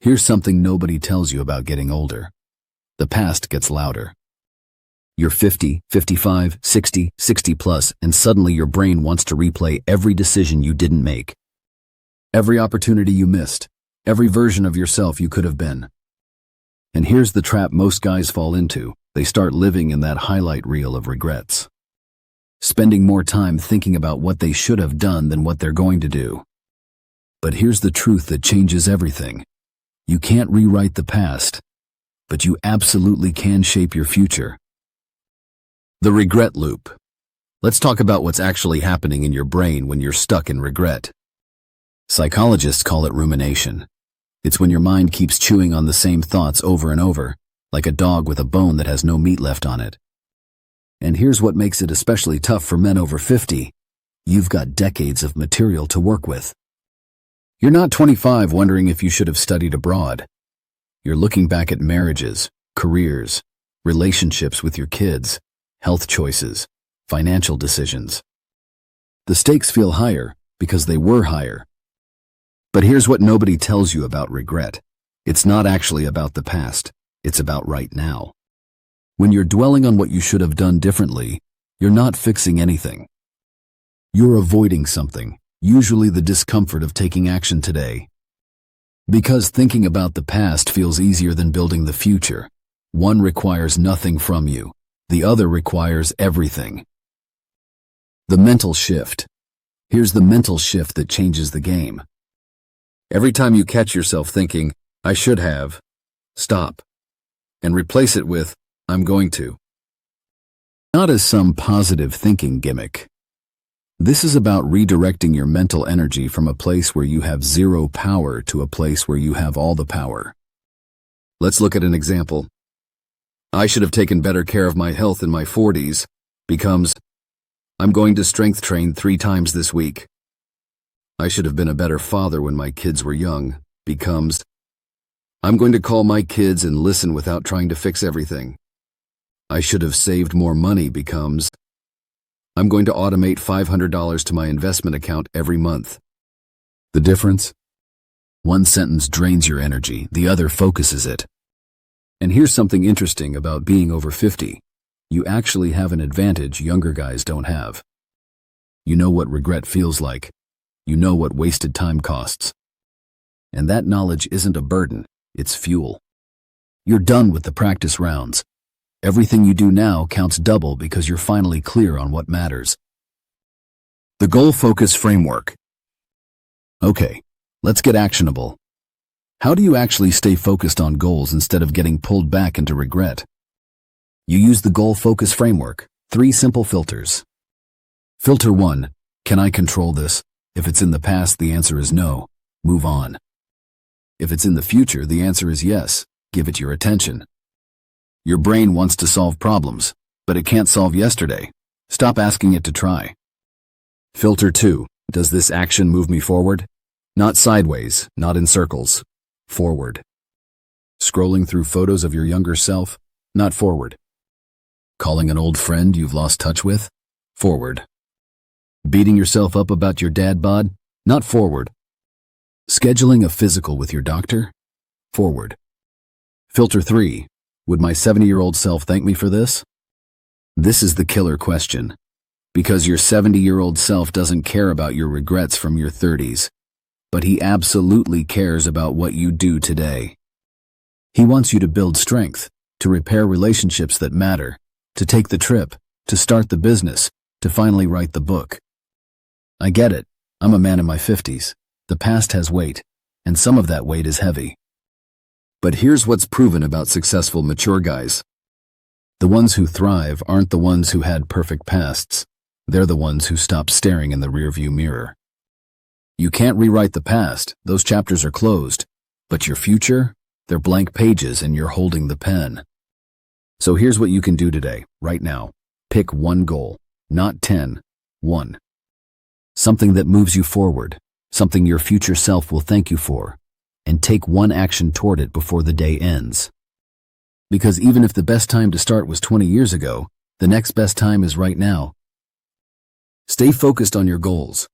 Here's something nobody tells you about getting older. The past gets louder. You're 50, 55, 60, 60 plus, and suddenly your brain wants to replay every decision you didn't make. Every opportunity you missed. Every version of yourself you could have been. And here's the trap most guys fall into. They start living in that highlight reel of regrets. Spending more time thinking about what they should have done than what they're going to do. But here's the truth that changes everything. You can't rewrite the past, but you absolutely can shape your future. The regret loop. Let's talk about what's actually happening in your brain when you're stuck in regret. Psychologists call it rumination. It's when your mind keeps chewing on the same thoughts over and over, like a dog with a bone that has no meat left on it. And here's what makes it especially tough for men over 50. You've got decades of material to work with. You're not 25 wondering if you should have studied abroad. You're looking back at marriages, careers, relationships with your kids, health choices, financial decisions. The stakes feel higher because they were higher. But here's what nobody tells you about regret. It's not actually about the past. It's about right now. When you're dwelling on what you should have done differently, you're not fixing anything. You're avoiding something, usually the discomfort of taking action today. Because thinking about the past feels easier than building the future. One requires nothing from you. The other requires everything. The mental shift. Here's the mental shift that changes the game. Every time you catch yourself thinking, I should have, stop. And replace it with, I'm going to. Not as some positive thinking gimmick. This is about redirecting your mental energy from a place where you have zero power to a place where you have all the power. Let's look at an example. I should have taken better care of my health in my 40s becomes, I'm going to strength train 3 times this week. I should have been a better father when my kids were young becomes, I'm going to call my kids and listen without trying to fix everything. I should have saved more money becomes, I'm going to automate $500 to my investment account every month. The difference? One sentence drains your energy, the other focuses it. And here's something interesting about being over 50. You actually have an advantage younger guys don't have. You know what regret feels like. You know what wasted time costs. And that knowledge isn't a burden, it's fuel. You're done with the practice rounds. Everything you do now counts double because you're finally clear on what matters. The goal focus framework. Okay, let's get actionable. How do you actually stay focused on goals instead of getting pulled back into regret? You use the goal focus framework. 3 simple filters. Filter 1, can I control this? If it's in the past, the answer is no. Move on. If it's in the future, the answer is yes. Give it your attention. Your brain wants to solve problems, but it can't solve yesterday. Stop asking it to try. Filter 2, does this action move me forward? Not sideways, not in circles. Forward. Scrolling through photos of your younger self? Not forward. Calling an old friend you've lost touch with? Forward. Beating yourself up about your dad bod? Not forward. Scheduling a physical with your doctor? Forward. Filter 3, would my 70-year-old self thank me for this? This is the killer question. Because your 70-year-old self doesn't care about your regrets from your 30s. But he absolutely cares about what you do today. He wants you to build strength, to repair relationships that matter, to take the trip, to start the business, to finally write the book. I get it. I'm a man in my 50s. The past has weight, and some of that weight is heavy. But here's what's proven about successful, mature guys. The ones who thrive aren't the ones who had perfect pasts. They're the ones who stop staring in the rearview mirror. You can't rewrite the past, those chapters are closed. But your future? They're blank pages and you're holding the pen. So here's what you can do today, right now. Pick one goal, not 10, 1. Something that moves you forward, something your future self will thank you for, and take one action toward it before the day ends. Because even if the best time to start was 20 years ago, the next best time is right now. Stay focused on your goals,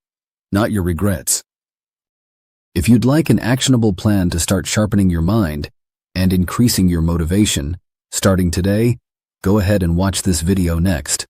not your regrets. If you'd like an actionable plan to start sharpening your mind and increasing your motivation, starting today, go ahead and watch this video next.